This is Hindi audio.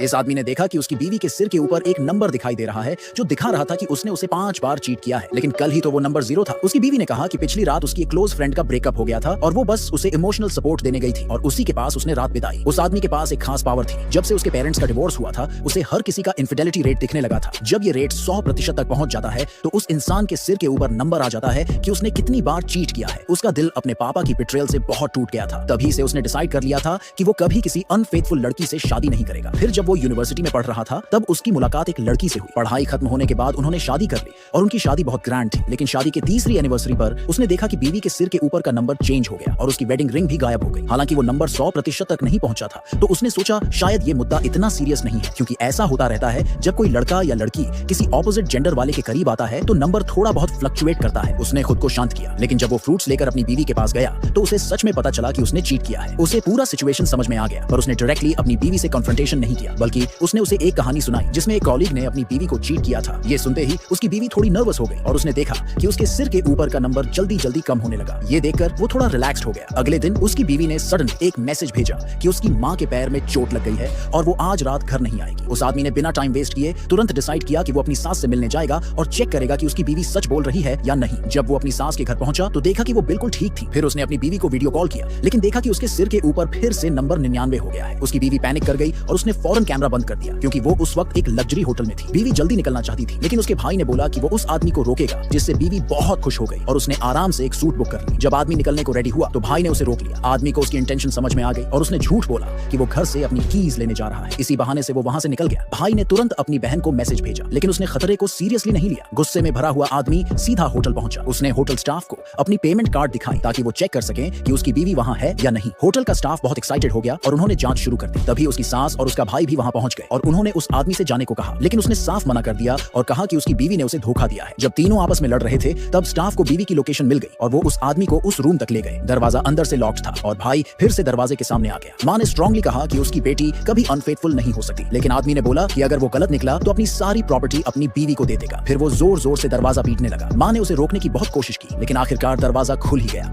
इस आदमी ने देखा कि उसकी बीवी के सिर के ऊपर एक नंबर दिखाई दे रहा है जो दिखा रहा था कि उसने उसे 5 बार चीट किया है, लेकिन कल ही तो वो नंबर 0 था। उसकी बीवी ने कहा कि पिछली रात उसकी एक क्लोज फ्रेंड का ब्रेकअप हो गया था और वो बस उसे इमोशनल सपोर्ट देने गई थी और उसी के पास उसने रात बिताई। उस आदमी के पास एक खास पावर थी। जब से उसके पेरेंट्स का डिवोर्स हुआ था उसे हर किसी का इनफिडेलिटी रेट दिखने लगा था। जब ये रेट 100% तक पहुंच जाता है तो उस इंसान के सिर के ऊपर नंबर आ जाता है कि उसने कितनी बार चीट किया है। उसका दिल अपने पापा की बिट्रेयल से बहुत टूट गया था। तभी से उसने डिसाइड कर लिया था कि वो कभी किसी अनफेथफुल लड़की से शादी नहीं करेगा। फिर जब वो यूनिवर्सिटी में पढ़ रहा था तब उसकी मुलाकात एक लड़की से हुई। पढ़ाई खत्म होने के बाद उन्होंने शादी कर ली और उनकी शादी बहुत ग्रैंड थी, लेकिन शादी के तीसरी एनिवर्सरी पर उसने देखा कि बीवी के सिर के ऊपर का नंबर चेंज हो गया और उसकी वेडिंग रिंग भी गायब हो गई। हालांकि वो नंबर 100% तक नहीं पहुंचा था, तो उसने सोचा शायद ये मुद्दा इतना सीरियस नहीं है, क्योंकि ऐसा होता रहता है जब कोई लड़का या लड़की किसी ऑपोजिट जेंडर वाले के करीब आता है तो नंबर थोड़ा बहुत फ्लक्चुएट करता है। उसने खुद को शांत किया, लेकिन जब वो फ्रूट्स लेकर अपनी बीवी के पास गया तो उसे सच में पता चला कि उसने चीट किया है। उसे पूरा सिचुएशन समझ में आ गया, पर उसने डायरेक्टली अपनी बीवी से कन्फ्रंटेशन नहीं किया, बल्कि उसने उसे एक कहानी सुनाई जिसमें एक कॉलीग ने अपनी बीवी को चीट किया था। ये सुनते ही उसकी बीवी थोड़ी नर्वस हो गई और उसने देखा कि उसके सिर के ऊपर का नंबर जल्दी जल्दी कम होने लगा। ये देखकर वो थोड़ा रिलैक्स्ड हो गया। अगले दिन उसकी बीवी ने सडन एक मैसेज भेजा कि उसकी माँ के पैर में चोट लग गई है और वो आज रात घर नहीं आएगी। उस आदमी ने बिना टाइम वेस्ट किए तुरंत डिसाइड किया कि वो अपनी सास से मिलने जाएगा और चेक करेगा कि उसकी बीवी सच बोल रही है या नहीं। जब वो अपनी सास के घर पहुंचा तो देखा कि वो बिल्कुल ठीक थी। फिर उसने अपनी बीवी को वीडियो कॉल किया, लेकिन देखा कि उसके सिर के ऊपर फिर से नंबर 99 हो गया है। उसकी बीवी पैनिक कर गई और उसने फौरन कैमरा बंद कर दिया, क्योंकि वो उस वक्त एक लग्जरी होटल में थी। बीवी जल्दी निकलना चाहती थी, लेकिन उसके भाई ने बोला कि वो उस आदमी को रोकेगा, जिससे बीवी बहुत खुश हो गई और उसने आराम से एक सूट बुक कर ली। जब आदमी निकलने को रेडी हुआ तो भाई ने उसे रोक लिया। आदमी को उसकी इंटेंशन समझ में आ गई और उसने झूठ बोला कि वो घर से अपनी कीज लेने जा रहा है। इसी बहाने से वो वहां से निकल गया। भाई ने तुरंत अपनी बहन को मैसेज भेजा, लेकिन उसने खतरे को सीरियसली नहीं लिया। गुस्से में भरा हुआ आदमी सीधा होटल पहुंचा। उसने होटल स्टाफ को अपनी पेमेंट कार्ड दिखाई ताकि वो चेक कर सके कि उसकी बीवी वहां है या नहीं। होटल का स्टाफ बहुत एक्साइटेड हो गया और उन्होंने जांच शुरू कर दी। तभी उसकी सास और उसका भाई भी वहां पहुंच गए और उन्होंने उस आदमी से जाने को कहा, लेकिन उसने साफ मना कर दिया और कहा कि उसकी बीवी ने उसे धोखा दिया है। जब तीनों आपस में लड़ रहे थे तब स्टाफ को बीवी की लोकेशन मिल गई और वो उस आदमी को उस रूम तक ले गए। दरवाजा अंदर से लॉक्ड था और भाई फिर से दरवाजे के सामने आ गया। मां ने स्ट्रांगली कहा कि उसकी बेटी कभी अनफेथफुल नहीं हो सकती, लेकिन आदमी ने बोला कि अगर वो गलत निकला तो अपनी सारी प्रॉपर्टी अपनी बीवी को दे देगा। फिर वो जोर जोर से दरवाजा पीटने लगा। मां ने उसे रोकने की बहुत कोशिश की, लेकिन आखिरकार दरवाजा खुल ही गया।